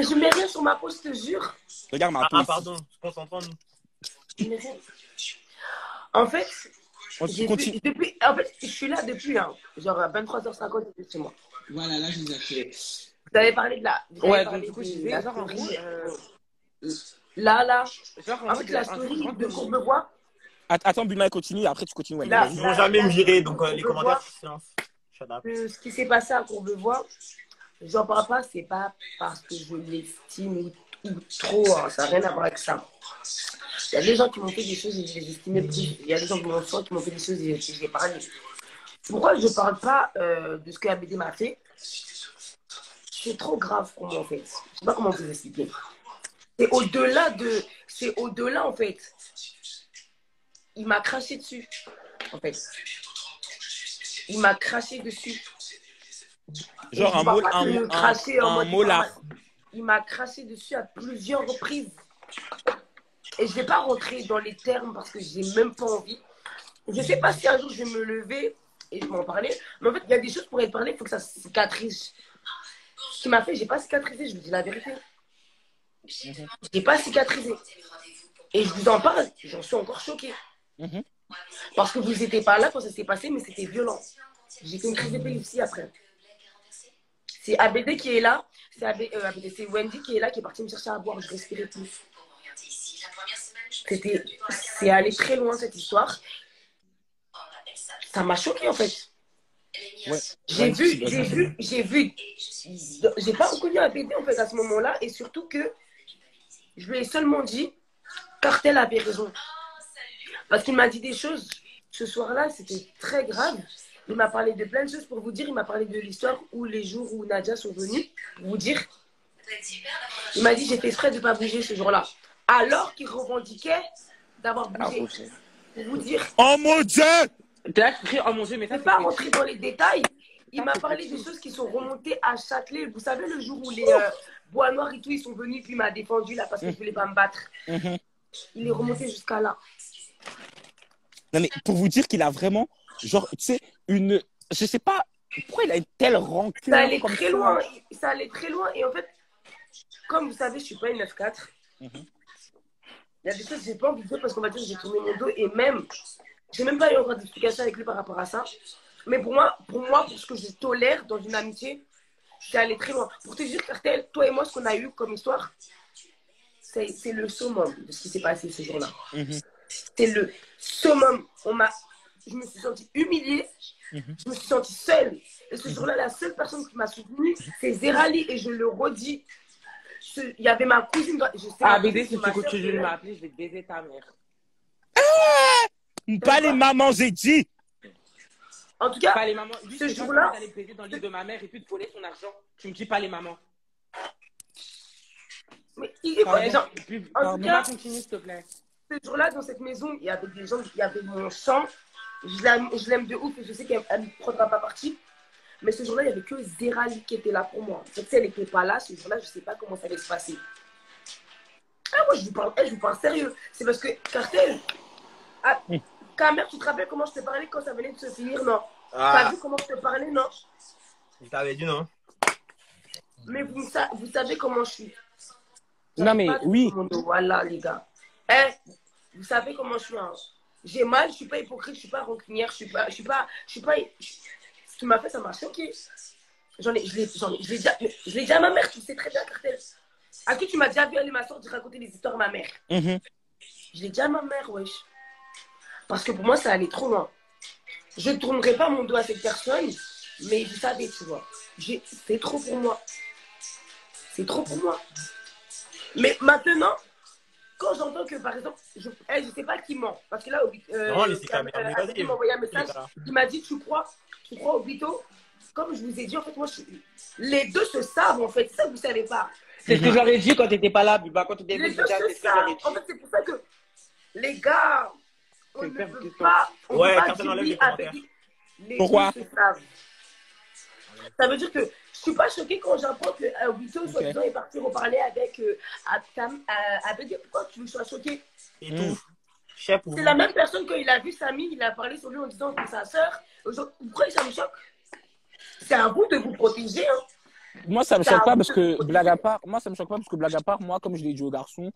mais je mets rien sur ma peau, je te jure. Regarde ma peau. Ah, pardon, concentrons-nous. Je mets rien. En fait, On continue. en fait, je suis là depuis, hein, genre 23h50 chez moi. Voilà, là, je vous ai activé. Vous avez parlé de la... Ouais, donc du coup, je disais, genre, en gros... Là, genre, en fait, la story de Courbevoie... Attends, Bulma, continue. Après, tu continues. Ouais, Là, Ils vont jamais me virer, donc les commentaires, silence. Ce qui s'est passé à Courbevoie, j'en parle pas, c'est pas parce que je l'estime ou trop, hein, ça n'a rien à voir avec ça. Il y a des gens qui m'ont fait des choses et je les estimais plus. Il y a des gens qui m'ont fait des choses et je les parlé. Pourquoi je ne parle pas de ce que ABD m'a fait? C'est trop grave pour moi, en fait. Je ne sais pas comment vous expliquer. C'est au-delà, en fait. Il m'a craché dessus, en fait. Il m'a craché dessus. Genre un mot là. Il m'a craché dessus à plusieurs reprises. Et je ne vais pas rentrer dans les termes parce que je n'ai même pas envie. Je ne sais pas si un jour je vais me lever et je vais m'en parler. Mais en fait, il y a des choses pour être parlé, il faut que ça cicatrise. Ce qui m'a fait, je n'ai pas cicatrisé, je vous dis la vérité. Je n'ai pas cicatrisé. Et je vous en parle, j'en suis encore choquée. Parce que vous n'étiez pas là quand ça s'est passé, mais c'était violent. J'ai fait une crise d'épilepsie après. C'est ABD qui est là, c'est Wendy qui est là, qui est partie me chercher à boire, je respirais plus. C'est allé très loin cette histoire. Ça m'a choqué en fait. Ouais. J'ai pas reconnu ABD en fait à ce moment-là, et surtout que je lui ai seulement dit Cartel avait raison. Parce qu'il m'a dit des choses ce soir-là, c'était très grave. Il m'a parlé de plein de choses pour vous dire. Il m'a parlé de l'histoire où les jours où Nadia sont venus, pour vous dire. Il m'a dit j'ai fait exprès de ne pas bouger ce jour-là. Alors qu'il revendiquait d'avoir bougé. Pour vous dire. Oh mon Dieu! Oh mon Dieu, mais ça, je ne vais pas rentrer dans les détails. Il m'a parlé des choses qui sont remontées à Châtelet. Vous savez, le jour où les Bois Noirs et tout, ils sont venus, puis il m'a défendu là parce que je ne voulais pas me battre. Il est remonté jusqu'à là. Non, mais pour vous dire qu'il a vraiment, genre, tu sais, je sais pas, pourquoi il a une telle rancune. Ça allait très loin. Ça allait très loin. Et en fait, comme vous savez, je ne suis pas une 9-4. Il y a des choses que je n'ai pas envie de dire parce qu'on va dire que j'ai tourné mon dos. Et même, je n'ai même pas eu encore d'explication avec lui par rapport à ça. Mais pour moi, pour ce que je tolère dans une amitié, c'est aller très loin. Pour te dire, Cartel, toi et moi, ce qu'on a eu comme histoire, c'est le summum de ce qui s'est passé ce jour-là. C'est le summum. Je me suis sentie humiliée. Je me suis sentie seule. Et ce jour-là, la seule personne qui m'a soutenue, c'est Zerali. Et je le redis. Il y avait ma cousine. ABD, si tu continues de m'appeler, je vais te baiser ta mère. Pas les mamans, j'ai dit. En tout cas, pas les mamans. Ce jour-là, tu allais baiser dans le lit de ma mère et puis te voler son argent. Tu me dis pas les mamans. Mais il est quoi, les gens? En tout cas, continue, s'il te plaît. Ce jour-là, dans cette maison, il y avait des gens, il y avait mon sang. Je l'aime de ouf et je sais qu'elle ne prendra pas partie. Mais ce jour-là, il n'y avait que Zerali qui était là pour moi. Donc, si elle n'était pas là, ce jour-là, je ne sais pas comment ça allait se passer. Ah, moi, je vous parle sérieux. C'est parce que Cartel, Camer, tu te rappelles comment je te parlais quand ça venait de se finir, non? T'as vu comment je te parlais, non? Je t'avais dit non. Mais vous savez comment je suis. Non, mais oui. Voilà, les gars. Vous savez comment je suis. Hein. J'ai mal, je ne suis pas hypocrite, je ne suis pas rancunière, ce qui m'a fait, ça m'a choqué. Je l'ai dit à ma mère, tu sais très bien, Cartel. À qui tu m'as déjà vu aller m'asseoir, de raconter des histoires à ma mère? Je l'ai dit à ma mère, wesh. Parce que pour moi, ça allait trop loin. Je ne tournerai pas mon dos à cette personne, mais vous savez, tu vois. C'est trop pour moi. C'est trop pour moi. Mais maintenant, quand j'entends que, par exemple, je ne sais pas qui ment. Parce que là, il m'a envoyé un message. Il m'a dit, tu crois au Bito? Comme je vous ai dit, en fait, moi, les deux se savent, en fait. C'est ça que vous ne savez pas. C'est ce que j'aurais dit quand tu n'étais pas là, Buba. Quand tu étais les deux se savent. En fait, c'est pour ça que, les gars, on ne peut pas... dire avec les Pourquoi? deux se savent. Ça veut dire que je ne suis pas choquée quand j'apprends que Wito, soi-disant, est parti reparler avec ABD. Pourquoi tu sois choquée? Et tout. C'est la même personne quand il a vu Samy, il a parlé sur lui en disant que sa soeur. Pourquoi ça me choque? C'est à vous de vous protéger. Hein. Moi, ça me choque pas parce que, blague à part, moi, comme je l'ai dit aux garçons,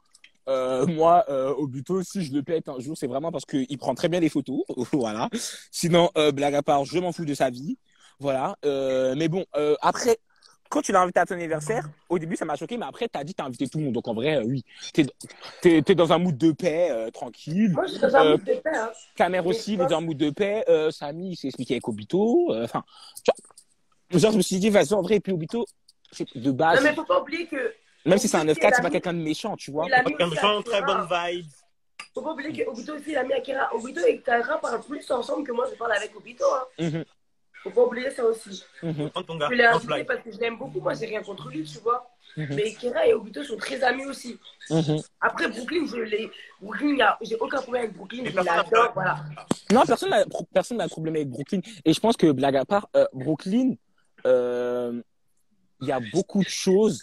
moi, Obito, si je le pète un jour, c'est vraiment parce qu'il prend très bien les photos. Voilà. Sinon, blague à part, je m'en fous de sa vie. Voilà. Mais bon, après, quand tu l'as invité à ton anniversaire, au début, ça m'a choqué, mais après, t'as dit que t'as invité tout le monde. Donc, en vrai, oui. T'es dans un mood de paix, tranquille. Moi, je suis dans un mood de paix. Hein. Kamer aussi, il est dans un mood de paix. Samy, il s'est expliqué avec Obito. Enfin, genre, je me suis dit, vas-y, en vrai, et puis Obito, c'est de base. Non, mais faut pas oublier que. Même si c'est un 9-4, c'est pas quelqu'un de méchant, tu vois. Quelqu'un de méchant, très bonne vibe. Faut pas oublier que Obito aussi, il a mis Akira. Obito et Akira parlent plus ensemble que moi, je parle avec Obito. Hein. Faut pas oublier ça aussi. Je l'ai invité parce que je l'aime beaucoup. Moi, j'ai rien contre lui, tu vois. Mais Akira et Obito sont très amis aussi. Après, Brooklyn, j'ai aucun problème avec Brooklyn. Je l'adore, voilà. Non, personne n'a de problème avec Brooklyn. Et je pense que, blague à part, Brooklyn, il y a beaucoup de choses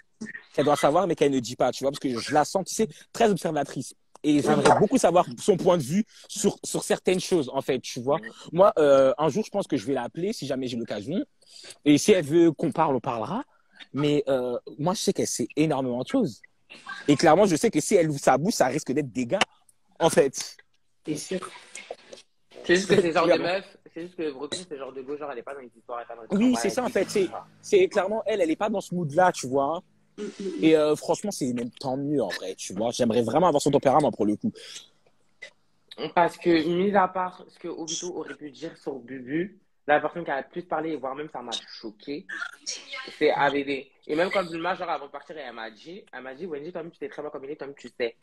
qu'elle doit savoir, mais qu'elle ne dit pas, tu vois, parce que je la sens, tu sais, très observatrice. Et j'aimerais beaucoup savoir son point de vue sur certaines choses, en fait, tu vois. Moi, un jour, je pense que je vais l'appeler si jamais j'ai l'occasion. Et si elle veut qu'on parle, on parlera. Mais moi, je sais qu'elle sait énormément de choses. Et clairement, je sais que si elle ouvre sa bouche, ça risque d'être des gars, en fait. T'es sûr? C'est juste que c'est genre de meuf, c'est juste que Brooklyn, c'est genre de go, genre elle est pas dans les histoires, elle est pas dans les Oui, c'est ça, en fait. C'est clairement, elle est pas dans ce mood-là, tu vois. Et franchement, c'est même tant mieux en vrai, tu vois. J'aimerais vraiment avoir son tempérament pour le coup. Parce que, mis à part ce que Obito aurait pu dire sur Bubu, la personne qui a le plus parlé, voire même ça m'a choqué, c'est ABD. Et même quand Bulma, genre avant de partir, elle m'a dit, Wendy, toi-même tu t'es très bien combiné, toi-même tu sais.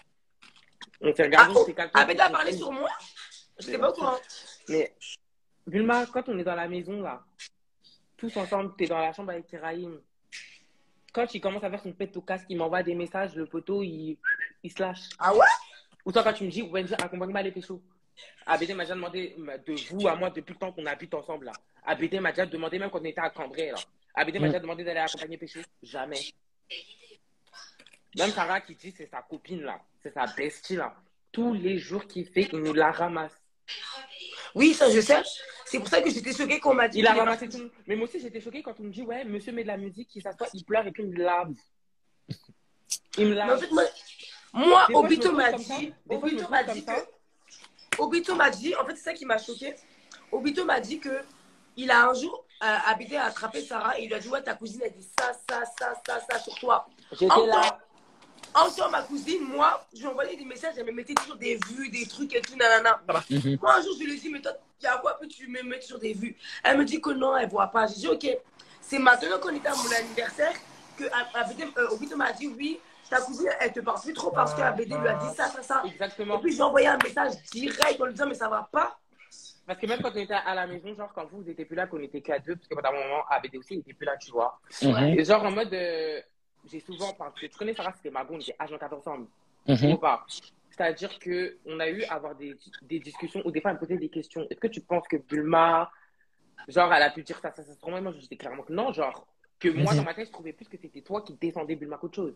On s'est regardé, c'est quelqu'un. ABD a parlé sur moi? Je sais pas quoi. Mais Bulma, quand on est dans la maison là, tous ensemble, t'es dans la chambre avec Kiraïm. Quand il commence à faire son pet au casque, il m'envoie des messages, le poteau, il se lâche. Ah ouais? Ou toi, quand tu me dis, Wendy, accompagne-moi à les pécho. ABD m'a déjà demandé de vous à moi depuis le temps qu'on habite ensemble là. ABD m'a déjà demandé, même quand on était à Cambrai là. ABD m'a déjà demandé d'aller accompagner pécho. Jamais. Même Sarah qui dit, c'est sa copine là. C'est sa bestie là. Tous les jours qu'il fait, il nous la ramasse. Oui, ça je sais. C'est pour ça que j'étais choquée qu'on m'a dit. Il a ramassé tout. Mais moi aussi, j'étais choquée quand on me dit, ouais, monsieur met de la musique, il s'assoit, il pleure et puis il me lave. Il me lave. En fait, moi Obito m'a dit. Obito m'a dit, en fait, c'est ça qui m'a choquée. Obito m'a dit que il a un jour habité à attraper Sarah et il lui a dit, ouais, ta cousine a dit ça sur toi. J'étais là. Encore ma cousine, moi, je lui envoyais des messages, elle me mettait toujours des vues, des trucs et tout, nanana. Moi, un jour, je lui ai dit, mais toi, il y a quoi que tu me mets sur des vues? Elle me dit que non, elle voit pas. J'ai dit, ok, c'est maintenant qu'on était à mon anniversaire que Obito m'a dit, oui, ta cousine, elle te parle plus trop parce qu'ABD lui a dit ça. Exactement. Et puis, j'ai envoyé un message direct en lui disant, mais ça va pas. Parce que même quand on était à la maison, genre quand vous n'étiez plus là, qu'on était qu'à deux, parce que pendant un moment, ABD aussi, il n'était plus là, tu vois. Et genre en mode, j'ai souvent, parce que tu connais Sarah, c'était ma bonne, on était H24 ensemble. Ou pas. C'est-à-dire qu'on a eu à avoir des discussions où des fois, elle me posait des questions. Est-ce que tu penses que Bulma, genre, elle a pu dire ça moi, je disais clairement que non, genre, que moi, dans ma tête, je trouvais plus que c'était toi qui descendais Bulma qu'autre chose.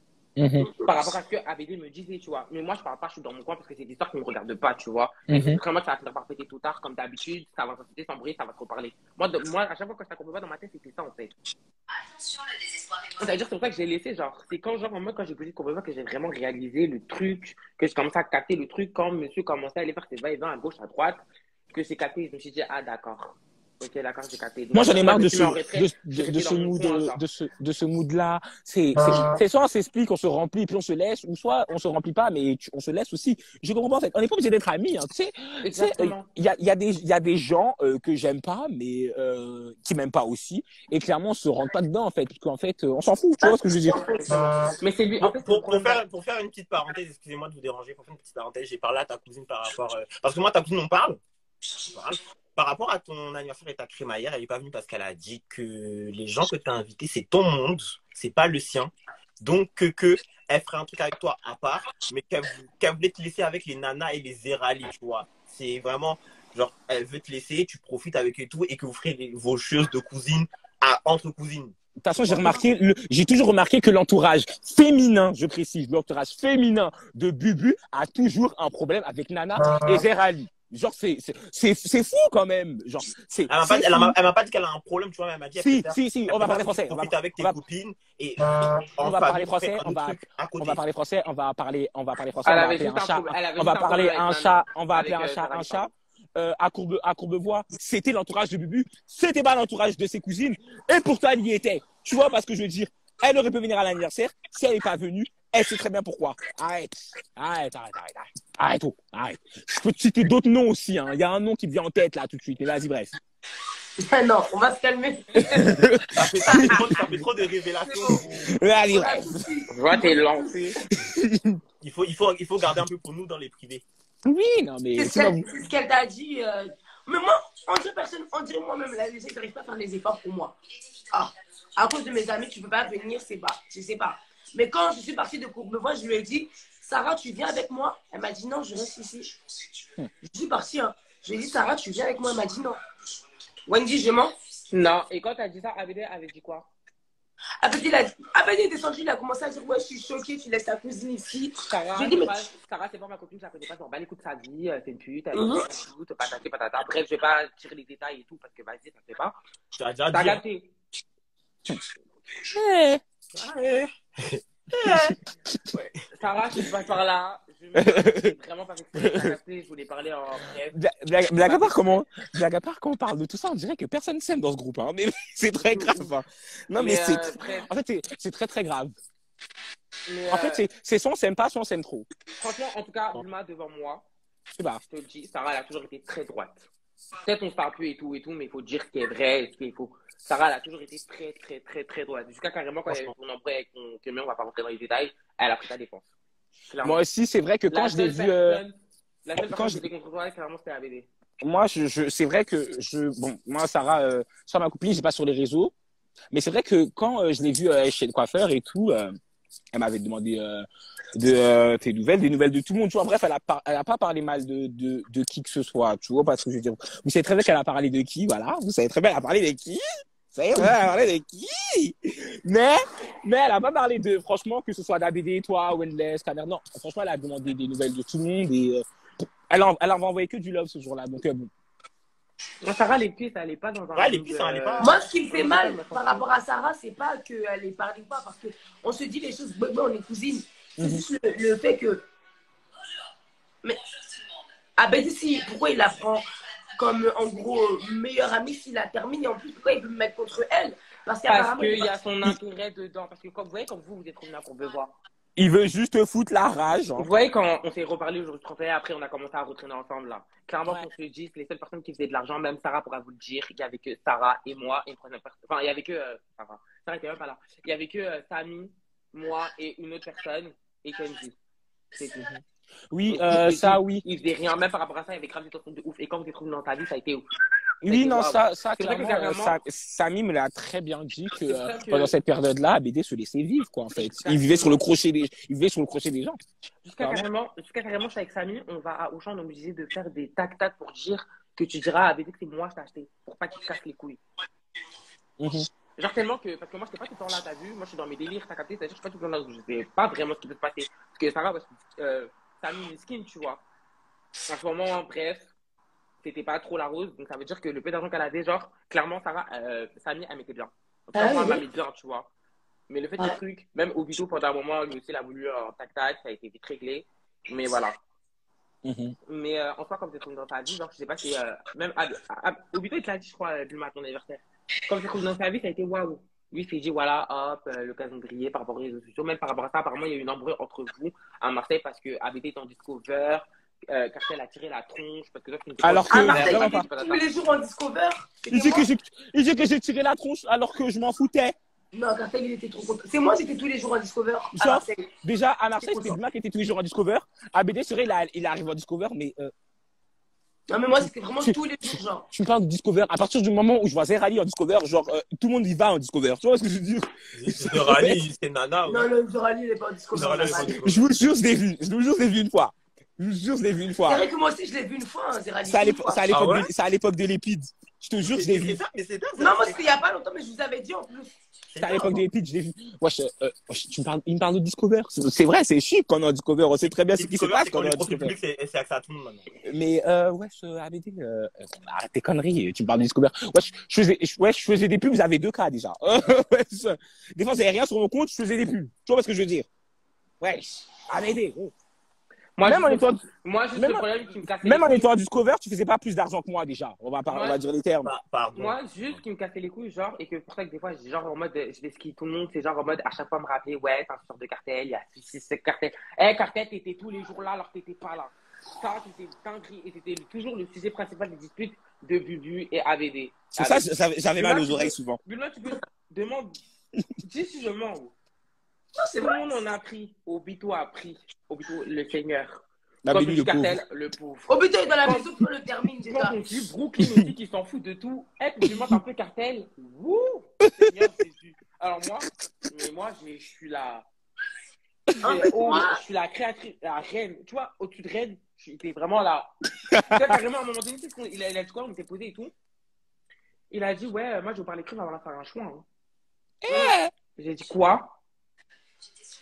Par rapport à ce que ABD me disait, tu vois. Mais moi, je parle pas, je suis dans mon coin parce que c'est des histoires qui me regardent pas, tu vois. C'est vraiment que ça va finir par péter tout tard, comme d'habitude, ça va s'embrouiller, ça va se reparler. Moi, à chaque fois que je t'accompagne pas dans ma tête, c'était ça, en fait. C'est-à-dire, c'est pour ça que j'ai laissé, genre, c'est quand, genre, moi, quand j'ai posé le que j'ai vraiment réalisé le truc, que j'ai commencé à capter le truc, quand monsieur commençait à aller faire ses va-et-vient à gauche, à droite, que j'ai capté, je me suis dit, ah, d'accord. Ok, d'accord, j'ai capté. Moi, j'en ai marre de ce mood-là. C'est soit on s'explique, on se remplit, puis on se laisse, ou soit on se remplit pas, mais on se laisse aussi. Je comprends pas, en fait. On n'est pas obligé d'être amis, hein, tu sais. Il y a des gens que j'aime pas, mais qui m'aiment pas aussi. Et clairement, on se rentre pas dedans, en fait. Parce qu'en fait, on s'en fout, tu vois ce que je veux dire. Mais c'est lui. En fait, pour faire une petite parenthèse, excusez-moi de vous déranger, pour faire une petite parenthèse, j'ai parlé à ta cousine par rapport. Parce que moi, ta cousine, on parle. Par rapport à ton anniversaire et ta crémaillère, elle n'est pas venue parce qu'elle a dit que les gens que tu as invités, c'est ton monde, c'est pas le sien. Donc, elle ferait un truc avec toi à part, mais qu'elle voulait te laisser avec les nanas et les Zerali, tu vois. C'est vraiment, genre, elle veut te laisser, tu profites avec et tout, et que vous ferez vos choses de cousine entre cousines. De toute façon, j'ai toujours remarqué que l'entourage féminin, je précise, l'entourage féminin de Bubu a toujours un problème avec Nana et Zerali. Genre, c'est fou quand même. Genre, Elle m'a pas dit qu'elle a un problème, tu vois, mais elle m'a dit. Si, on va parler français. On va avec tes copines et on va parler français. On va parler français. On va parler français. On va appeler un chat. On va parler un chat. On va appeler un chat un chat. À Courbevoie, c'était l'entourage de Bubu, c'était pas l'entourage de ses cousines, et pourtant elle y était. Tu vois, parce que je veux dire, elle aurait pu venir à l'anniversaire, si elle n'est pas venue, elle sait très bien pourquoi. Arrête. Je peux te citer d'autres noms aussi, hein. Il y a un nom qui me vient en tête là tout de suite, mais vas-y, bref. Non, on va se calmer. Ça fait trop de révélations. Vas-y, bref. Je vois, t'es lancé. Il faut garder un peu pour nous dans les privés. Oui, non, mais. C'est ce qu'elle t'a dit. Mais moi, on dirait moi-même, là, les gens n'arrivent pas à faire les efforts pour moi. Ah, à cause de mes amis, tu ne peux pas venir, je sais pas. Mais quand je suis partie de Courbevoie, je lui ai dit, Sarah, tu viens avec moi? Elle m'a dit non, je reste ici. Je suis partie, hein. Je lui ai dit, Sarah, tu viens avec moi? Elle m'a dit non. Wendy, je mens? Non, et quand tu as dit ça, Abédé avait dit quoi? Abédé est descendu, il a commencé à dire, ouais, je suis choquée, tu laisses ta cousine ici. Sarah, c'est pas ma copine, je la connais pas, j'en bats les coups de sa vie, c'est une pute, elle est toute, patata. Bref, je vais pas tirer les détails et tout, parce que vas-y, ça ne fait pas. Tu as déjà dit. T'as capté. Sarah, je passe par là. Je vraiment pas fait. Je voulais parler en bref. Blague à part, comment on parle de tout ça, on dirait que personne s'aime dans ce groupe. Hein. Mais c'est très grave. Hein. Non, mais en fait, c'est très, très grave. En fait, c'est soit on s'aime pas, soit on s'aime trop. Franchement, en tout cas, Bulma, devant moi, je te le dis, Sarah, elle a toujours été très droite. Peut-être on se parle plus et tout, mais il faut dire ce qui est vrai, ce qu'il faut. Sarah, elle a toujours été très, très, très, très droite. Jusqu'à carrément, quand elle est son embrouille avec mon camion, on va pas rentrer dans les détails, elle a pris sa défense. Clairement. Moi aussi, c'est vrai que quand je l'ai vu. La seule personne qui était contre toi, clairement, c'était ABD. Moi, c'est vrai que moi, Sarah, sur ma copine, j'ai pas sur les réseaux. Mais c'est vrai que quand je l'ai vue chez le coiffeur et tout, elle m'avait demandé des nouvelles de tout le monde. Tu vois, bref, elle a pas parlé mal de qui que ce soit. Tu vois, parce que je veux dire, vous savez très bien qu'elle a parlé de qui, voilà. Vous savez très bien, elle a parlé de qui. Vous savez, elle a parlé de qui. Mais elle a pas parlé de, franchement, que ce soit d'ABD, toi, Wendless, Kader. Non, franchement, elle a demandé des nouvelles de tout le monde et elle en va envoyer que du love ce jour-là. Donc, bon. Sarah, les pistes, elle n'est pas dans un. Ouais, les pistes, elle n'est pas. Moi, ce qui me fait mal par rapport à Sarah, c'est pas qu'elle est parlée ou pas, parce qu'on se dit les choses, on est cousines. C'est juste le fait que. Mais. Abedi, pourquoi il la prend comme, en gros, meilleure amie s'il la termine et en plus, pourquoi il veut me mettre contre elle? Parce qu'il y a son intérêt dedans. Parce que, comme vous voyez, comme vous êtes revenus à Courbevoie. Il veut juste foutre la rage. Hein. Vous voyez, quand on s'est reparlé aujourd'hui 31, après on a commencé à retraîner ensemble là. Clairement, on se dit, c'est les seules personnes qui faisaient de l'argent, même Sarah pourra vous le dire. Il y avait que Sarah et moi et une troisième personne. Enfin, il y avait que Sarah. Sarah était même pas là. Il y avait que Samy, moi et une autre personne et Kenji. C'est tout. Oui, oui. Il faisait rien, même par rapport à ça, il y avait grave des tensions de ouf. Et quand vous êtes trouvé dans ta vie, ça a été ouf. Oui, non, ça clairement, Samy me l'a très bien dit que pendant cette période-là, ABD se laissait vivre, quoi, en fait. Il vivait sur le crochet des gens. Jusqu'à carrément, je suis avec Samy, on va à Auchan, on est obligé de faire des tac-tac pour dire que tu diras à ABD que c'est moi qui t'ai acheté, pour pas qu'il te casse les couilles. Genre tellement que, parce que moi, je n'étais pas tout le temps là, t'as vu, moi, je suis dans mes délires, t'as capté, c'est-à-dire, je suis pas tout le temps là, je sais pas vraiment ce qui peut se passer. Parce que Sarah, Samy est skin, tu vois. En ce moment, bref. C'était pas trop la rose, donc ça veut dire que le peu d'argent qu'elle avait, genre, clairement, Sarah, Samy, elle mettait bien. Elle m'aimait bien, tu vois. Mais le fait du truc, même au vidéo, pendant un moment, lui aussi, il a voulu tac-tac, ça a été vite réglé. Mais voilà. Mais en soi, comme tu es trouvé dans ta vie, genre, je sais pas si, même au vidéo, il te l'a dit, je crois, Bulma, à ton anniversaire. Comme tu es trouvé dans ta vie, ça a été waouh. Lui, il s'est dit, voilà, hop, l'occasion de briller par rapport aux réseaux sociaux. Même par rapport à ça, apparemment, il y a eu une embrouille entre vous à Marseille parce que ABD est en discover. Cartel a tiré la tronche parce que toi, tu alors que Marseille, tous les jours en discover. Il dit que j'ai tiré la tronche alors que je m'en foutais. Non, Cartel, il était trop content. C'est moi, j'étais tous les jours en discover. Déjà, à Marseille, c'était Bulma qui était tous les jours en discover. ABD, c'est vrai, il arrive en discover, mais. Non, mais moi, c'était vraiment tous les jours, genre. Tu me parles de discover. À partir du moment où je vois Zerali en discover, genre, tout le monde y va en discover. Tu vois ce que je veux dire? Zerali, c'est Nana. Non, Zerali, il n'est pas en discover. Je vous jure, je l'ai vu une fois. Je vous jure, je l'ai vu une fois. C'est vrai que moi aussi, je l'ai vu une fois, hein, Zerali. C'est à l'époque de l'épide. Je te jure, je l'ai vu. Non, moi, c'était il n'y a pas longtemps, mais je vous avais dit en plus. C'est à l'époque des pitchs, j'ai vu. Wesh, il me parle de Discover. C'est vrai, c'est chic qu'on est en Discover. On sait très bien ce qui se passe quand on est en Discover. C'est accès à tout le monde maintenant. Mais, wesh, ABD, arrête tes conneries. Tu me parles de Discover. Wesh, je faisais des pubs, vous avez 2 cas déjà. Wesh, des fois, j'avais rien sur mon compte, je faisais des pubs. Tu vois ce que je veux dire? Wesh, ABD, gros. Même en étant Discover, tu faisais pas plus d'argent que moi déjà. On va dire les termes. Moi, juste qui me cassait les couilles, genre, et que pour ça que des fois, genre en mode, je vais skier tout le monde, c'est genre en mode à chaque fois me rappeler, ouais, t'es un sorte de cartel, il y a 6 cartels. Cartel, t'étais tous les jours là alors que t'étais pas là. Ça, c'était dinguerie, et c'était toujours le sujet principal des disputes de Bubu et ABD. C'est ça, j'avais mal aux oreilles souvent. Bulma, tu peux demander, dis si je mens. Non, c'est tout vrai. le monde en a pris. Obito a pris. Obito, le seigneur. La Comme Béni, le le pauvre. cartel, le pauvre. Obito est dans la maison, tu le termine déjà. Quand on dit Brooklyn aussi qui s'en fout de tout, compliment un peu cartel. Wouh, Seigneur Jésus. Alors moi, je suis là. Je suis la créatrice, la reine. Tu vois, au-dessus de reine, j'étais vraiment là. Carrément, à un moment donné, il a dit quoi, on était posé et tout. Il a dit, ouais, moi, je vais parler crime avant de faire un choix. Hein. J'ai dit quoi?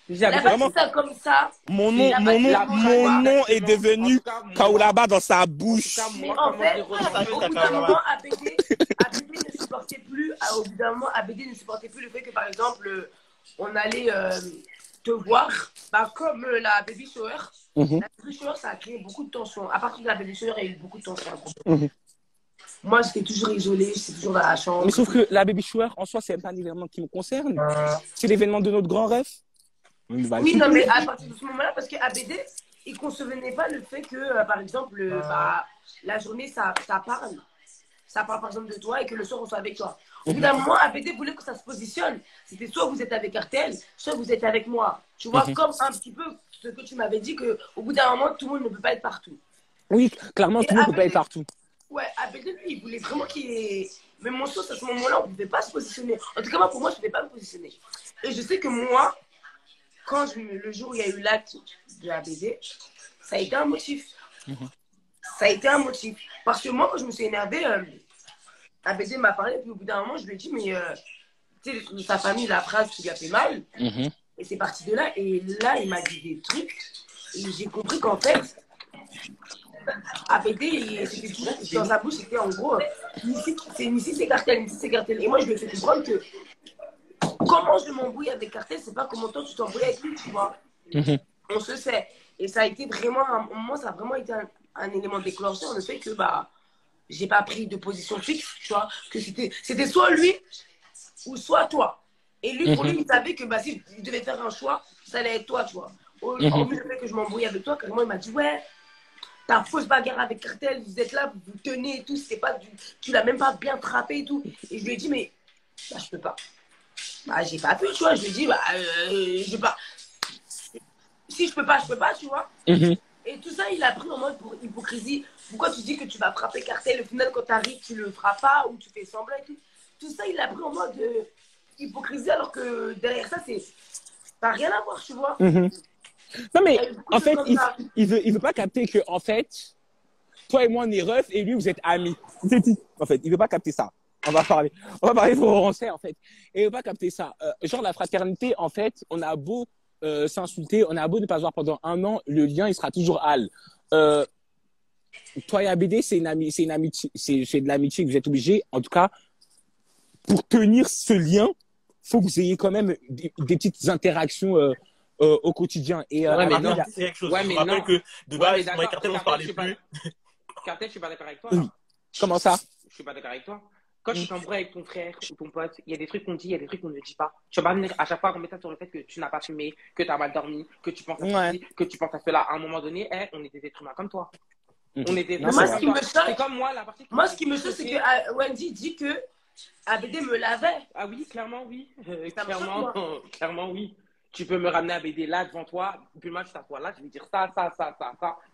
Il a pas dit ça comme ça. Mon nom est devenu Kaolaba dans sa bouche. Mais en fait, au bout d'un moment, ABD ne supportait plus. Au bout d'un moment, ABD ne supportait plus le fait que, par exemple, on allait te voir, comme la baby shower. La baby shower, ça a créé beaucoup de tensions. À partir de la baby shower, il y a eu beaucoup de tensions. Moi, j'étais toujours isolée, j'étais toujours dans la chambre. Mais sauf que la baby shower, en soi, c'est même pas un événement qui me concerne. C'est l'événement de notre grand rêve. Oui, non, mais à partir de ce moment-là, parce qu'ABD, il ne concevait pas le fait que, par exemple, la journée, ça parle. Ça parle, par exemple, de toi et que le soir, on soit avec toi. Au bout d'un moment, ABD voulait que ça se positionne. C'était soit vous êtes avec Cartel, soit vous êtes avec moi. Tu vois, comme un petit peu ce que tu m'avais dit, qu'au bout d'un moment, tout le monde ne peut pas être partout. Oui, clairement, tout le monde ne peut pas être partout. Ouais, ABD, lui, il voulait vraiment qu'il y ait... Mais mon sauce, à ce moment-là, on ne pouvait pas se positionner. En tout cas, moi, pour moi, je ne pouvais pas me positionner. Et je sais que moi, le jour où il y a eu l'acte de ABD, ça a été un motif. Ça a été un motif. Parce que moi, quand je me suis énervée, ABD m'a parlé, puis au bout d'un moment, je lui ai dit, mais tu sais, sa famille, la phrase qui lui a fait mal. Et c'est parti de là. Et là, il m'a dit des trucs. Et j'ai compris qu'en fait, ABD, c'était toujours dans sa bouche, c'était en gros, ici c'est cartel, ici c'est cartel. Et moi, je lui ai fait comprendre que comment je m'embrouille avec Cartel, c'est pas comment toi tu t'embrouilles avec lui, tu vois. On se sait. Et ça a été vraiment, à un moment, ça a vraiment été un élément déclencheur, le fait que j'ai pas pris de position fixe, tu vois, que c'était soit lui ou soit toi. Et lui, pour lui, il savait que s'il devait faire un choix, ça allait être toi, tu vois. Au vu du fait que je m'embrouille avec toi, carrément, il m'a dit, ouais, ta fausse bagarre avec Cartel, vous êtes là, vous tenez et tout, tu l'as même pas bien frappé et tout. Et je lui ai dit, mais je peux pas. J'ai pas pu, tu vois. Je lui ai dit, je peux pas. Si je peux pas, tu vois. Et tout ça, il a pris en mode pour hypocrisie. Pourquoi tu dis que tu vas frapper Cartel, au final, quand tu arrives, tu le frappes pas ou tu fais semblant et tout. Tout ça, il a pris en mode hypocrisie, alors que derrière ça, ça n'a rien à voir, tu vois. Non, mais en fait, il veut pas capter que, en fait, toi et moi, on est refs et lui, vous êtes amis. C'est tout. En fait, il veut pas capter ça. On va parler français, en fait. Et il veut pas capter ça. Genre, la fraternité, en fait, on a beau s'insulter, on a beau ne pas se voir pendant 1 an, le lien, il sera toujours hal. Toi et ABD, c'est amitié, c'est de l'amitié que vous êtes obligés. En tout cas, pour tenir ce lien, faut que vous ayez quand même des petites interactions au quotidien. Et mais non, c'est quelque chose. Je me rappelle que de base, moi et Cartel, on se parlait plus. Cartel, je suis pas d'accord avec toi. Comment ça? Je suis pas d'accord avec toi. Quand tu t'embrouilles avec ton frère ou ton pote, il y a des trucs qu'on dit, il y a des trucs qu'on ne dit pas. Tu vas pas venir à chaque fois remettre ça sur le fait que tu n'as pas fumé, que tu as mal dormi, que tu penses à ceci, que tu penses à cela. À un moment donné, on est des êtres humains comme toi. On est des êtres humains comme toi. C'est comme moi, la partie. Moi, ce qui me choque, c'est que Wendy dit que ABD me lavait. Ah oui, clairement, oui. Clairement, oui. Tu peux me ramener ABD là devant toi, puis moi je t'assois là, je vais dire ça.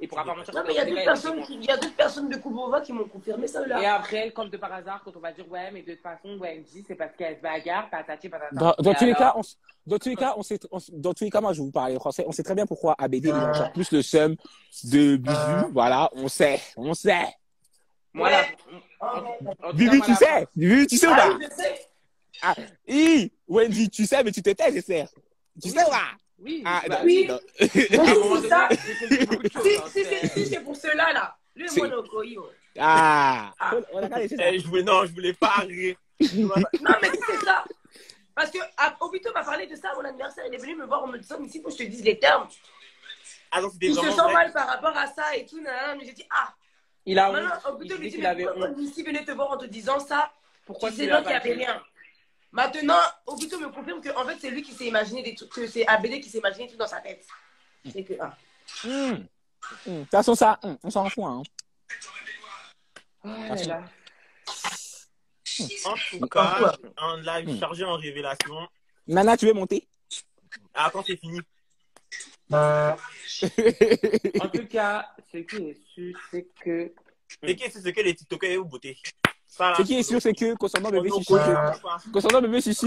Et pour avoir mon non, mais il y a d'autres personnes de Koubova qui m'ont confirmé ça là. Et après, comme de par hasard, quand on va dire ouais, mais de toute façon, Wendy, c'est parce qu'elle se bagarre, patati. Dans tous les cas, dans tous les cas, moi je vais vous parler français. On sait très bien pourquoi ABD il a encore plus le seum de Bibu. Voilà, on sait. Voilà. Bibu, tu sais ou pas? Ah, Wendy, tu sais, mais tu te tais, j'espère. Tu sais, là. Oui, Ah, bah, oui. non. à un moment C'est ça. donné, j'ai fait beaucoup de choses, hein, Si, c'est pour cela, là. Lui, moi, non, Koyo. Ah, on a qu'à laisser ça. Je voulais pas rire. Non, mais c'est ça. Parce que Obito m'a parlé de ça à mon anniversaire. Il est venu me voir en me disant, mais si, faut que je te dise les termes. Ah non, c'était Il se vraiment sent vrai. mal par rapport à ça et tout. Mais j'ai dit, ah. il a Maintenant, honte. Obito Il lui dit dit, qu'il mais avait pourquoi honte. Missy venait te voir en te disant ça? Pourquoi Tu tu sais lui as donc qu'il n'y pas avait dit? rien. Maintenant, Obito me confirme que en fait, c'est lui qui s'est imaginé des trucs, que c'est ABD qui s'est imaginé tout dans sa tête. C'est que, ah. De toute façon, ça, on s'en fout, hein. Ah là là. En tout cas, un live chargé en révélation. Nana, tu veux monter? Ah, quand c'est fini. En tout cas, ce qui est sûr, c'est que. Et qu'est-ce que les TikTokers ont beauté? Ce qui est sûr, c'est que concernant bébé Chichi,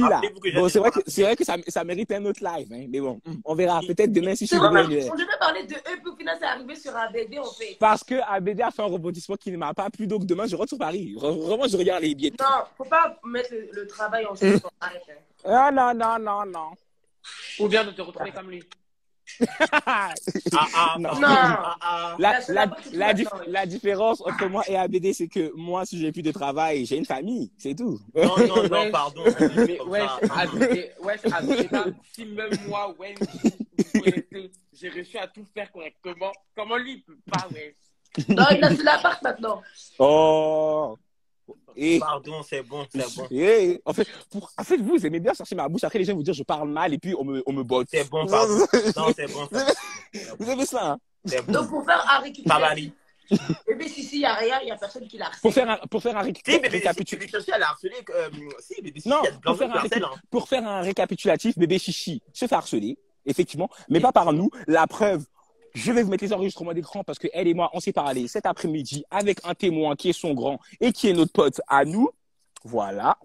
là, bon, c'est vrai que ça mérite un autre live, hein, mais bon, on verra. Peut-être demain si je suis On revenu. devait parler de eux, puis au final, c'est arrivé sur ABD, en fait. Parce que ABD a fait un rebondissement qui ne m'a pas plu, donc demain je rentre sur Paris. Vraiment, je regarde les billets. Non, faut pas mettre le travail en suspens. Arrête, hein. Ah non. Ou bien de te retrouver comme lui. Non. Non. La différence entre moi et ABD, c'est que moi, si j'ai plus de travail, j'ai une famille, c'est tout. Non, pardon. Mais wesh, ABD, si même moi, Wendy, vous connaissez, j'ai réussi à tout faire correctement, comment lui, il peut pas, wesh? Non, il a fait l'appart maintenant. Oh. Pardon, c'est bon. En fait, vous aimez bien chercher ma bouche. Après, les gens vous dire je parle mal et puis on me botte. C'est bon, pardon. Non, c'est bon. Vous aimez ça, hein? C'est bon. Donc, pour faire un Babali. récapitulatif. Bébé, si, il n'y a rien, il n'y a personne qui l'a harcelé. Pour faire un Si, bébé, récapitulatif. Chichi, elle a harcelé. Si, bébé, Chichi, Non, il y a plein de harcèlement. pour faire un récapitulatif, bébé Chichi se fait harceler, effectivement, mais pas par nous. La preuve, je vais vous mettre les enregistrements d'écran parce que elle et moi, on s'est parlé cet après-midi avec un témoin qui est son grand et qui est notre pote à nous. Voilà.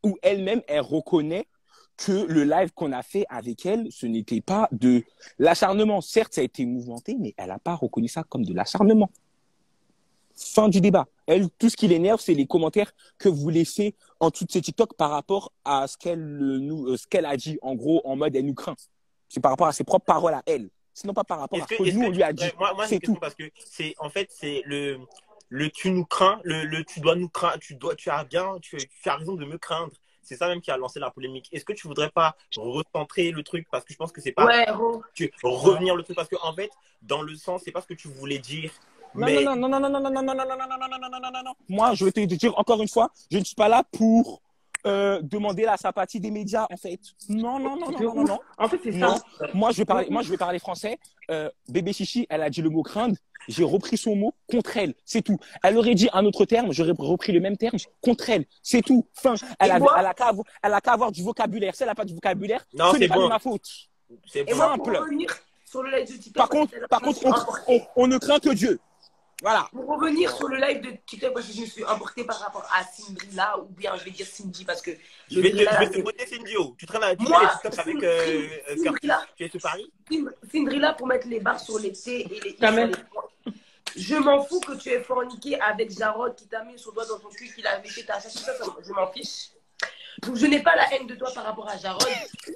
Où elle-même, elle reconnaît que le live qu'on a fait avec elle, ce n'était pas de l'acharnement. Certes, ça a été mouvementé, mais elle n'a pas reconnu ça comme de l'acharnement. Fin du débat. Elle, tout ce qui l'énerve, c'est les commentaires que vous laissez en dessous de ces TikTok par rapport à ce qu'elle a dit. En gros, en mode, elle nous craint. C'est par rapport à ses propres paroles à elle. Sinon, pas par rapport à ce que nous, on lui a dit. Moi, c'est tout. Parce que c'est le tu nous crains, le tu dois nous craindre, tu as raison de me craindre. C'est ça même qui a lancé la polémique. Est-ce que tu voudrais pas recentrer le truc parce que je pense que c'est pas revenir le truc parce que en fait dans le sens c'est pas ce que tu voulais dire. Non. Moi, je vais te dire encore une fois, je ne suis pas là pour demander la sympathie des médias en fait. Non. En fait, c'est ça. Moi, je vais parler français. Bébé Chichi, elle a dit le mot craindre. J'ai repris son mot contre elle. C'est tout. Elle aurait dit un autre terme, j'aurais repris le même terme contre elle. C'est tout. Fin. Elle a qu'à avoir du vocabulaire. Si elle n'a pas de vocabulaire, ce n'est pas de ma faute. C'est Et moi, pour revenir sur le live de TikTok. Par contre, on ne craint que Dieu. Voilà. Pour revenir sur le live de TikTok, parce que je me suis emportée par rapport à Cindrilla, ou bien je vais dire Cindy, parce que. Je vais te voter Cindy. Tu traînes avec TikTok avec Cindrilla. Tu es sur Paris? Cindrilla pour mettre les barres sur les T et les I sur les points. Je m'en fous que tu aies forniqué avec Jarod qui t'a mis son doigt dans ton cul, qu'il a acheté ta chasse, tout ça, je m'en fiche. Donc je n'ai pas la haine de toi par rapport à Jarod.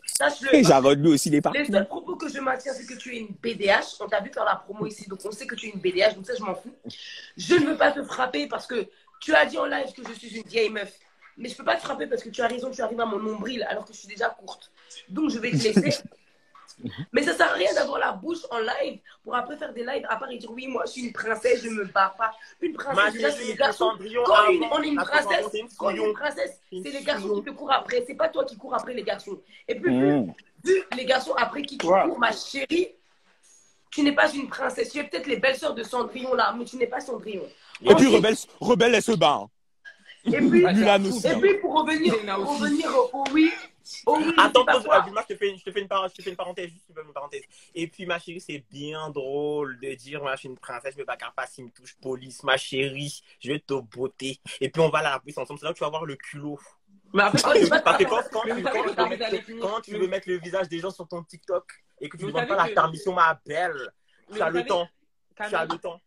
Sache-le. Et Jarod, lui aussi, il est parti. Les seuls propos que je maintiens, c'est que tu es une BDH. On t'a vu faire la promo ici, donc on sait que tu es une BDH, donc ça, je m'en fous. Je ne veux pas te frapper parce que tu as dit en live que je suis une vieille meuf. Mais je ne peux pas te frapper parce que tu as raison, tu arrives à mon nombril alors que je suis déjà courte. Donc je vais te laisser. Mais ça sert à rien d'avoir la bouche en live pour après faire des lives à part et dire oui, moi je suis une princesse, je me bats pas. Une princesse, déjà, c'est les garçons. Quand on est une princesse, c'est les garçons qui te courent après. C'est pas toi qui cours après les garçons. Et puis, vu les garçons après qui te courent, ma chérie, tu n'es pas une princesse. Tu es peut-être les belles sœurs de Cendrillon là, mais tu n'es pas Cendrillon. Et puis, Rebelle, elle se bat. Et puis, pour revenir au oui. Attends, moi je te fais une parenthèse, juste une parenthèse. Et puis ma chérie, c'est bien drôle de dire moi je suis une princesse, mais pas s'il me touche police, ma chérie, je vais te botter. Et puis on va à la police ensemble, c'est là où tu vas voir le culot. Mais après, quand tu veux mettre le visage des gens sur ton TikTok et que tu ne demandes pas la permission, ma belle, tu as le temps. Tu as le temps.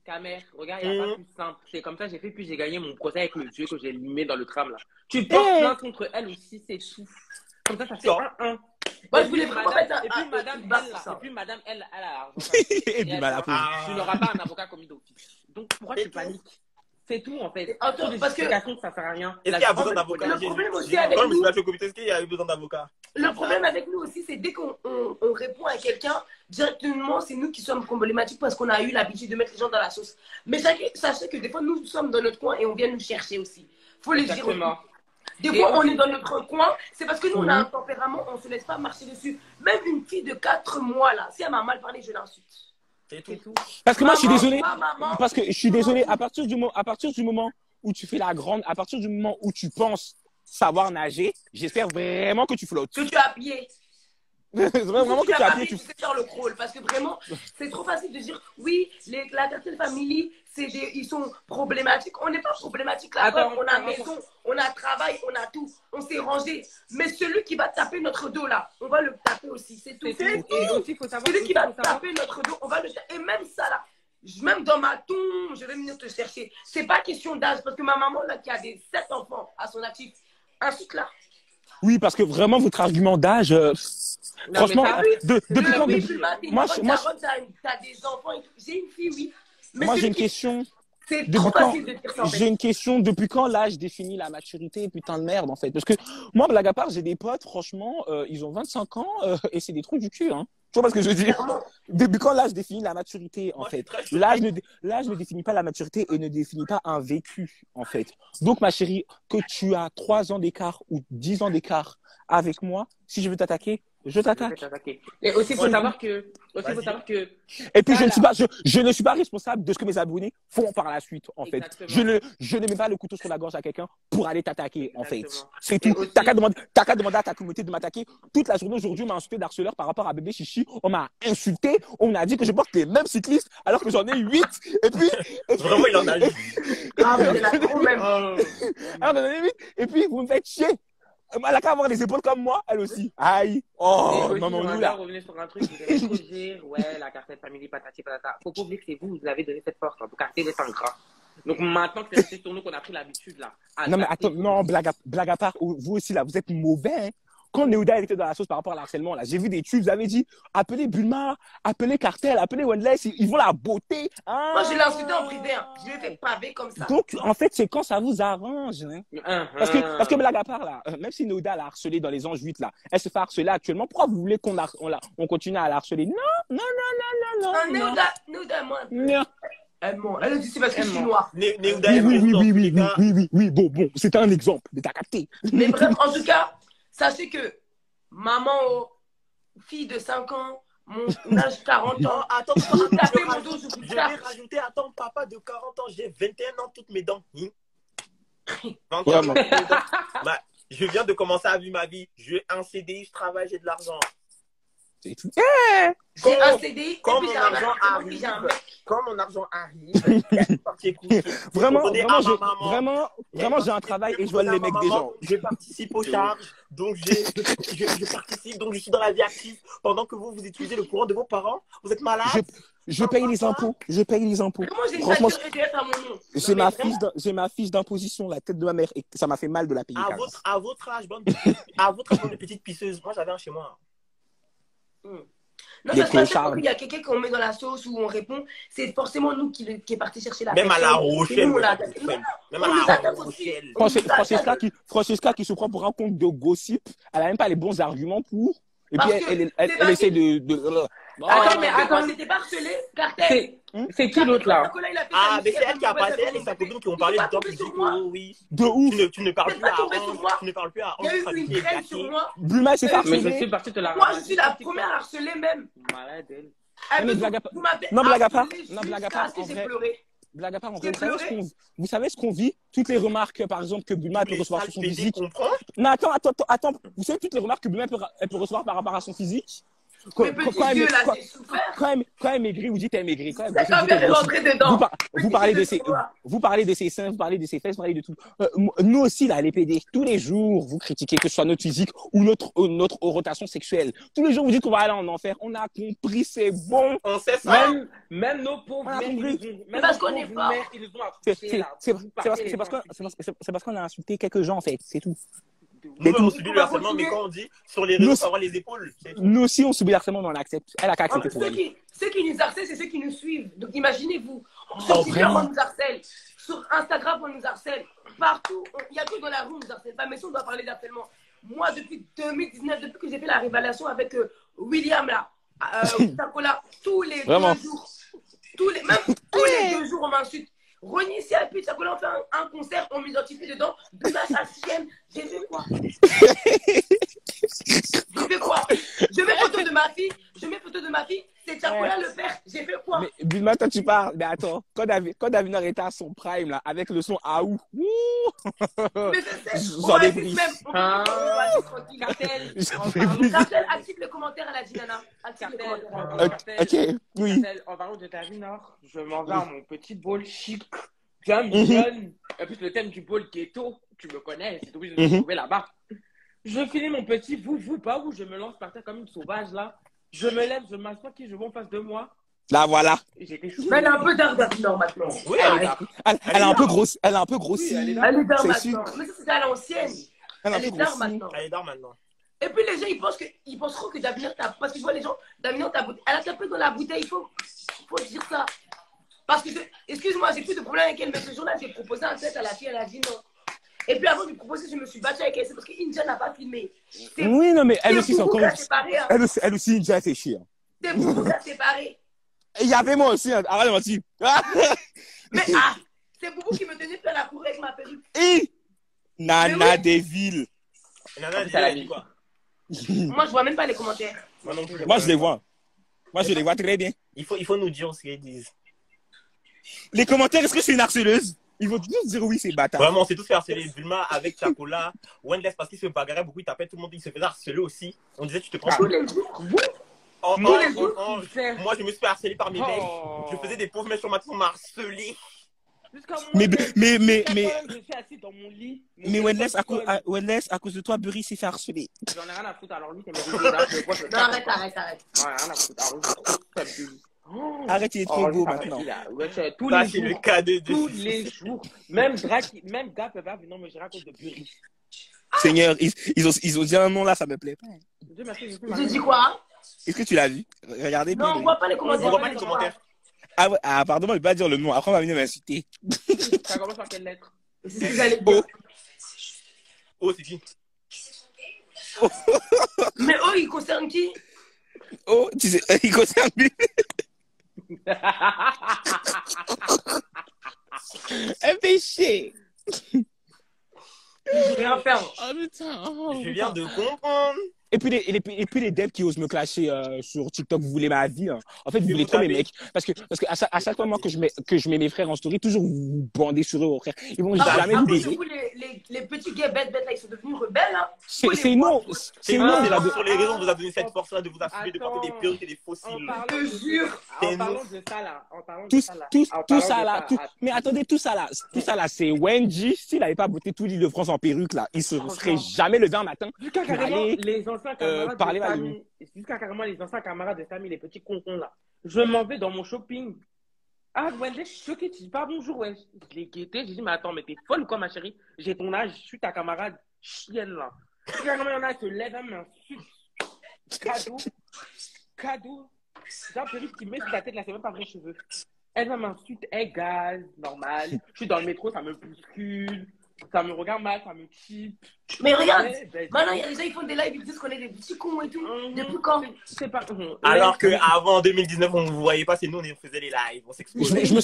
Camer, regarde, il n'y a pas plus simple. C'est comme ça, j'ai fait, puis j'ai gagné mon procès avec le vieux que j'ai limé dans le tram, là. Tu portes plainte contre elle aussi, c'est tout. Comme ça fait 1-1. Moi, je voulais vraiment mettre un. Et puis, madame, elle a l'argent. Et puis, madame, tu n'auras pas un avocat commis d'office. Donc, pourquoi tu paniques? C'est tout, en fait. Parce que ça sert à rien. Est-ce qu'il y a besoin d'avocat? Le problème aussi avec nous. Est-ce qu'il y a eu besoin d'avocat? Le problème avec nous aussi, c'est dès qu'on répond à quelqu'un, directement, c'est nous qui sommes problématiques parce qu'on a eu l'habitude de mettre les gens dans la sauce. Mais sachez que des fois, nous sommes dans notre coin et on vient nous chercher aussi. Faut les dire. Des fois, on est dans notre coin, c'est parce que nous, on a un tempérament, on ne se laisse pas marcher dessus. Même une fille de 4 mois, là, si elle m'a mal parlé, je l'insulte. C'est tout. Parce que moi, je suis désolé. Parce que je suis désolé, à partir du moment où tu fais la grande, à partir du moment où tu penses savoir nager, j'espère vraiment que tu flottes. Que tu as pied. Vraiment que tu as pied. Tu sais faire le crawl. Parce que vraiment, c'est trop facile de dire oui, la Cartel Family, ils sont problématiques. On n'est pas problématique là. On a maison, on a travail, on a tout. On s'est rangé. Mais celui qui va taper notre dos là, on va le taper aussi. C'est tout. Et aussi, faut savoir. Celui qui va taper notre dos, on va le taper. Et même ça là. Même dans ma tombe, je vais venir te chercher. C'est pas question d'âge. Parce que ma maman là, qui a des 7 enfants à son actif, insulte là. Oui, parce que vraiment, votre argument d'âge, franchement, depuis quand... Moi, t'as des enfants et tout. J'ai une fille, oui. Mais moi, j'ai une question. C'est trop facile de dire ça. J'ai une question. Depuis quand l'âge définit la maturité? Putain de merde, en fait. Parce que moi, blague à part, j'ai des potes, franchement, ils ont 25 ans et c'est des trous du cul, hein. Tu vois ce que je veux dire? Depuis quand l'âge définit la maturité, en fait? L'âge ne définit pas la maturité et ne définit pas un vécu, en fait. Donc, ma chérie, que tu as 3 ans d'écart ou 10 ans d'écart avec moi, si je veux t'attaquer, je t'attaque. Et aussi, il faut savoir que. Et puis, je ne suis pas responsable de ce que mes abonnés font par la suite, en fait. Je ne mets pas le couteau sur la gorge à quelqu'un pour aller t'attaquer, en fait. C'est tout. T'as qu'à demander à ta communauté de m'attaquer. Toute la journée aujourd'hui, on m'a insulté d'harceleur par rapport à bébé Chichi. On m'a insulté. On a dit que je porte les mêmes cyclistes alors que j'en ai 8. Et puis. Vraiment, il en a 8. Ah, mais là, quand même. Alors, j'en ai 8. Et puis, vous me faites chier. Elle a qu'à avoir des épaules comme moi, elle aussi. Aïe. Oh, non, mais on est là. Revenir sur un truc, vous allez trop dire, ouais, la Cartel Family, patati, patata. Faut pas oublier que c'est vous, vous avez donné cette force, hein, vous cartez les fins gras. Donc maintenant que c'est resté sur nous qu'on a pris l'habitude, là. Non, mais attends, non, blague à part, vous aussi, là, vous êtes mauvais, hein. Quand Néouda était dans la sauce par rapport à l'harcèlement, là, j'ai vu des tubes, vous avez dit, appelez Bulma, appelez Cartel, appelez Wendless, ils vont la beauté. Ah. Moi, je l'ai insulté en privé, hein. Je l'ai fait pavé comme ça. Donc, en fait, c'est quand ça vous arrange, hein. Parce que blague à part, là, même si Néouda l'a harcelé dans les anges 8, là, elle se fait harceler actuellement. Pourquoi vous voulez on continue à la harceler? Non. Néouda, moi. Non. Elle dit c'est parce que je suis noire. Oui, bon, c'était un exemple, mais t'as capté. Mais bref, en tout cas, sachez que maman, fille de 5 ans, mon âge 40 ans, attends, je vais rajouter, attends, papa de 40 ans, j'ai 21 ans, toutes mes dents. Je viens de commencer à vivre ma vie. J'ai un CDI, je travaille, j'ai de l'argent. C'est tout. J'ai un CDI, quand mon argent arrive, vraiment, j'ai un travail et je vois les mecs des gens. Je participe aux charges, donc je participe, donc je suis dans la vie active. Pendant que vous utilisez le courant de vos parents, vous êtes malade. Je paye les impôts. Comment j'ai une voiture EDF à mon nom? J'ai ma fiche d'imposition, la tête de ma mère, et ça m'a fait mal de la payer. À votre âge, bande de petites pisseuses, moi j'avais un chez moi. Non, parce qu'il y a quelqu'un qu'on met dans la sauce où on répond, c'est forcément nous qui est parti chercher la même personne. À La Rochelle. Même à La Rochelle. Francesca qui se prend pour un compte de gossip, elle n'a même pas les bons arguments pour. Et puis elle essaie de... Attends, c'était pas harcelé, Cartel. C'est qui l'autre là? Mais c'est elle qui a passé, elle et sa copine qui ont parlé de top musique. Oui. De ouf. Tu ne parles plus à Il y a eu une traîne sur moi. Bulma s'est fait harceler. Mais je suis partie de la... Moi, je suis la première harcelée même. Malade, elle. Non, blague à part, en vrai, vous savez ce qu'on vit? Toutes les remarques, par exemple, que Bulma peut recevoir sur son physique. Non, attends. Vous savez toutes les remarques que Bulma peut recevoir par rapport à son physique? Mes petits yeux, là, j'ai souffert. Quand elle maigrit, vous dites elle maigrit. Quand elle C'est quand même rentré dedans. Vous parlez de ses seins, vous parlez de ses fesses, vous parlez de tout. Nous aussi, là, les PD, tous les jours, vous critiquez que ce soit notre physique ou notre rotation sexuelle. Tous les jours, vous dites qu'on va aller en enfer. On a compris, c'est bon. On sait ça. Même nos pauvres mères, parce qu'on est fort. ils nous ont accouchés, là. C'est parce qu'on a insulté quelques gens, en fait. C'est tout. Nous, on subit le harcèlement, mais quand on dit sur les réseaux, il faut avoir les épaules. Nous aussi, on subit le harcèlement, mais on l'accepte. Elle a qu'à accepter pour elle. Ceux qui nous harcèlent, c'est ceux qui nous suivent. Donc imaginez-vous, sur Twitter, on nous harcèle. Sur Instagram, on nous harcèle. Partout, il y a tout dans la rue, on nous harcèle. Pas, mais si on doit parler d'harcèlement. Moi, depuis 2019, depuis que j'ai fait la révélation avec William, là, Takola, tous les 2 jours, tous les 2 jours, on m'insulte. Rony, si elle puis Takola, on fait un concert, on m'identifie dedans. De ma chassienne, j'ai fait quoi? Je mets photo de ma fille, c'est Takola le père, j'ai fait quoi? Mais Bulma, toi tu parles, mais attends, quand Davina était à son prime, là, avec le son Aou, j'en ai pris. Cartel, active le commentaire à la Dinana. Ok, oui. En parlant de Davina, je m'en vais à mon petit bol chic, bien mignonne. En plus, le thème du bol ghetto, tu me connais, c'est obligé de me trouver là-bas. Je finis mon petit vous pas où je me lance par terre comme une sauvage là. Je me lève, je m'assois, qui je vois en face de moi. Là, voilà. J'étais chou. Mais elle a un peu d'art maintenant. Oui, elle a un peu grossi. Elle a un peu grossi. Elle est d'art maintenant. Mais ça, c'était à l'ancienne. Elle est d'art maintenant. Elle est d'art maintenant. Et puis les gens, ils penseront que Davina tape. Parce que tu vois, les gens, Davina tape. Elle a tapé dans la bouteille, il faut dire ça. Parce que, excuse-moi, j'ai plus de problème avec elle, mais ce jour-là, j'ai proposé un test à la fille, elle a dit non. Et puis avant de lui proposer, je me suis battue avec elle. C'est parce qu'Inja n'a pas filmé. Oui, non, mais elle aussi, c'est encore. Elle aussi, Inja, c'est chiant. C'est beaucoup qu'à séparer. Il y avait moi aussi, arrête de mentir. Mais c'est Boubou qui me tenait plein la cour avec ma perruque. Nana des villes. Nana des villes, elle a dit quoi? Moi, je vois même pas les commentaires. Moi non plus. Moi, je les vois. Moi, je les vois très bien. Il faut nous dire ce qu'ils disent. Les commentaires, est-ce que c'est une harceleuse? Ils vont tous dire oui, c'est bâtard. Vraiment, on s'est tous fait harceler. Bulma avec Chakola, Wendless parce qu'il se bagarrait beaucoup, il tapait tout le monde, il se faisait harceler aussi. On disait, tu te prends. Tous les jours. Moi, je me suis fait harceler par mes mecs. Je faisais des pauvres mecs sur ma tête, on m'a harcelé. Mais je suis assis dans mon lit. Mais Wendless, à cause de toi, Burry s'est fait harceler. J'en ai rien à foutre, alors lui, c'est mes deux là. Non, arrête. Ouais, rien à foutre. Arrête, il est trop beau maintenant. Tous les jours, le cas de tous les jours. Même gars peut pas venir me gérer à cause de Burry. Seigneur, ils ont dit un nom là, ça me plaît pas. J'ai dit quoi? Est-ce que tu l'as vu? Regardez. Non, on voit pas les commentaires. On voit pas les commentaires. Ah ouais, pardon, je vais pas dire le nom. Après, on va venir m'insulter. Ça commence par quelle lettre? C'est ce que j'allais dire. Oh, c'est qui? Mais il concerne qui? Oh, tu sais, il concerne lui. Un péché. Je vais rien faire. Oh putain. Je viens de comprendre. Et puis les devs qui osent me clasher sur TikTok, vous voulez ma vie. Hein. En fait, vous voulez trop mes mecs. Parce que à chaque fois que je mets mes frères en story, toujours vous bandez sur eux, aux frères. Ils vont jamais vous baiser. Les petits gays bêtes là, ils sont devenus rebelles. Hein. C'est nous. C'est nous. Sur les réseaux, on vous a donné cette force-là de vous assumer, de porter des perruques et des fossiles. Je te jure. En parlant de ça là. Tout ça là. Mais attendez, tout ça là, c'est Wendy. S'il n'avait pas botté tout l'île de France en perruque là, il se serait jamais levé un matin. Jusqu'à carrément les anciens camarades de famille, les petits concons là. Je m'en vais dans mon shopping. Ah, Wendy, je suis choquée, tu dis pas bonjour, ouais. Je l'ai guetté, j'ai dit, mais attends, mais t'es folle ou quoi, ma chérie? J'ai ton âge, je suis ta camarade chienne là. Carrément, il y en a qui se lèvent, elle m'insulte. Cadeau. J'ai un perruque qui met sur la tête là, c'est même pas vrai cheveux. Elle m'insulte, elle gaz, normal. Je suis dans le métro, ça me bouscule. Ça me regarde mal, ça me type. Mais regarde, maintenant il y a des gens qui font des lives, ils disent qu'on est des petits cons et tout. Depuis quand? C'est pas. Alors qu'avant, en 2019, on ne vous voyait pas, c'est nous, on faisait les lives, on s'exposait. Je me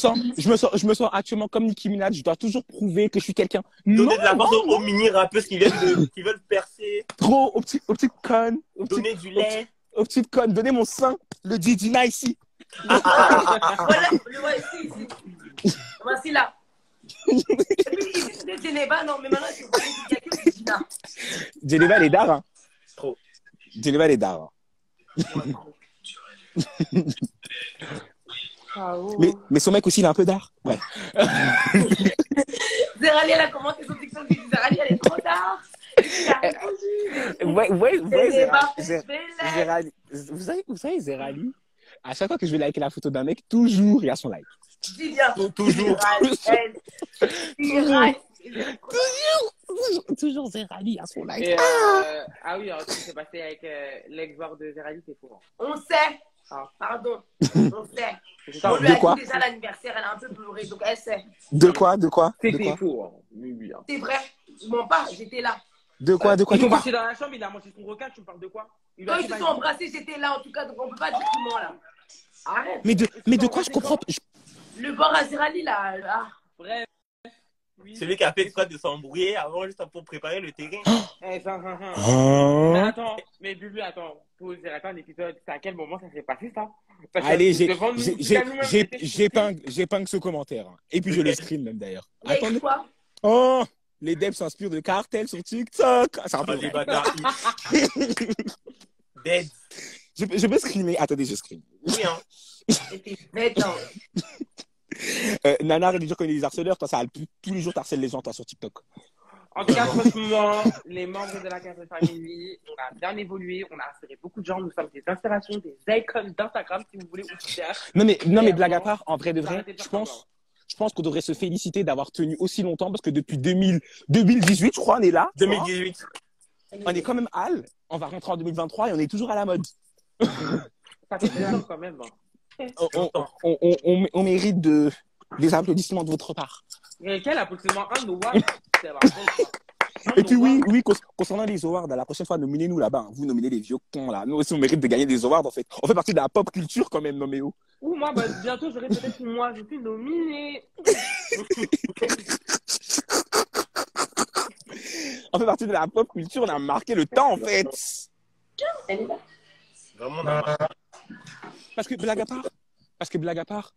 sens actuellement comme Nicki Minaj, je dois toujours prouver que je suis quelqu'un. Donner de la force aux mini-rappeuses qui veulent percer. Trop, aux petites connes. Donner du lait. Aux petites connes, donner mon sein, le Didina ici. Voilà, le voici ici. Voici là. Et puis ici c'était Geneva, non, mais maintenant c'est il y a que Didina. Geneva, elle est d'art. Hein. Trop. Geneva, elle est d'art. Hein. Ah, oh. Mais son mec aussi, il a un peu d'art. Ouais. Zerali, elle a commenté son TikTok. J'ai dit, Zerali, elle est trop tard. Il a répondu. Zerali. Vous savez, Zerali, à chaque fois que je vais liker la photo d'un mec, toujours il y a son like. Dis bien. Toujours. Toujours Zerali à son like. Et, ah oui, alors, ce qui s'est passé avec l'ex-joueur de Zerali, c'est fou. On sait. Ah. Pardon. On sait. On lui De a quoi? dit déjà l'anniversaire, elle a un peu pleuré, donc elle sait. De quoi? C'était fou. Oui. C'est vrai. Je mens pas, j'étais là. De quoi? Ils sont partis dans la chambre, il a mangé son requin, tu me parles de quoi? Quand ils se sont embrassés, j'étais là, en tout cas, donc on peut pas dire qu'il ment là. Arrête. Mais de quoi je comprends? Le bar à Zerali là. Ah. Bref. Oui. Celui qui a fait exprès de s'embrouiller avant, juste pour préparer le terrain. Mais attends, mais Bubu, attends. Pour un épisode, c'est à quel moment ça s'est passé ça? Allez, j'épingle ce commentaire. Hein. Et puis je le screen même d'ailleurs. Attendez. Quoi? Oh, les devs s'inspirent de cartels sur TikTok. C'est un peu des bâtards. Dead. Je peux screener. Attendez, je screen. Oui, hein. C'était bête, hein. Nana, les gens connaissent les harceleurs. Toi, ça, tous les jours, t'harcèles les gens, toi, sur TikTok. En tout cas, franchement, les membres de la Cartel Family, on a bien évolué, on a inspiré beaucoup de gens, nous sommes des inspirations, des icônes d'Instagram, si vous voulez, ou Twitter. Non, mais blague à part, en vrai de vrai, je pense qu'on devrait se féliciter d'avoir tenu aussi longtemps, parce que depuis 2018, je crois, on est là. 2018. On est quand même hal, on va rentrer en 2023 et on est toujours à la mode. Ça fait plaisir quand même. On mérite des applaudissements de votre part. Et quel applaudissement? Un award? Et puis oui, concernant les awards, la prochaine fois, nominez-nous là-bas. Vous nominez les vieux cons là. Nous aussi, on mérite de gagner des awards en fait. On fait partie de la pop culture quand même, noméo. Ou moi, bientôt, j'aurai peut-être moi, je suis nominée. On fait partie de la pop culture, on a marqué le temps en fait. Elle est là. Vraiment, Parce que blague à part,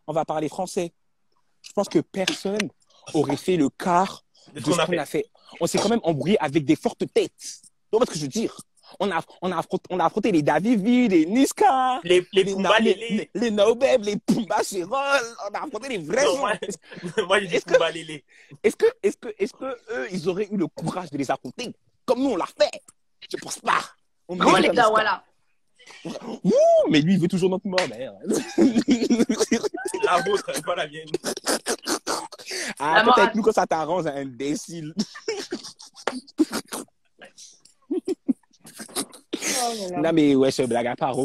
on va parler français. Je pense que personne aurait fait le quart de ce qu'on a fait. On s'est quand même embrouillé avec des fortes têtes. Tu vois ce que je veux dire? On a affronté les Davivi, les Niska, les Pumba Lélé, les Nobeb, les Pumba Chérol. On a affronté les vrais gens. Moi, je dis Pumba Lélé. Est-ce que eux, ils auraient eu le courage de les affronter comme nous on l'a fait? Je pense pas. Comment les gars, voilà. Ouh, mais lui, il veut toujours notre mort, merde. La vôtre, pas la mienne. Ah, peut-être nous quand ça t'arrange, imbécile. Non, mais ouais, c'est blague à part.